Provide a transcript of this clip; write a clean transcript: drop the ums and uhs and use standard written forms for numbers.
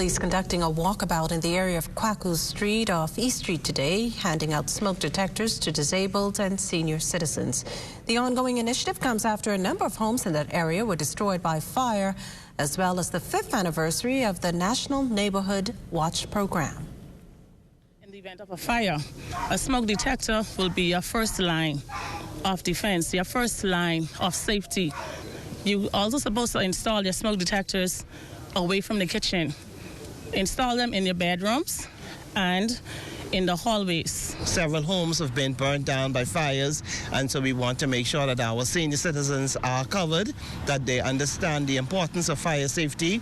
Police conducting a walkabout in the area of Kwaku Street off East Street today, handing out smoke detectors to disabled and senior citizens. The ongoing initiative comes after a number of homes in that area were destroyed by fire, as well as the 5th anniversary of the National Neighborhood Watch program. In the event of a fire, a smoke detector will be your first line of defense, your first line of safety. You're also supposed to install your smoke detectors away from the kitchen. Install them in your bedrooms and in the hallways. Several homes have been burned down by fires, and so we want to make sure that our senior citizens are covered, that they understand the importance of fire safety.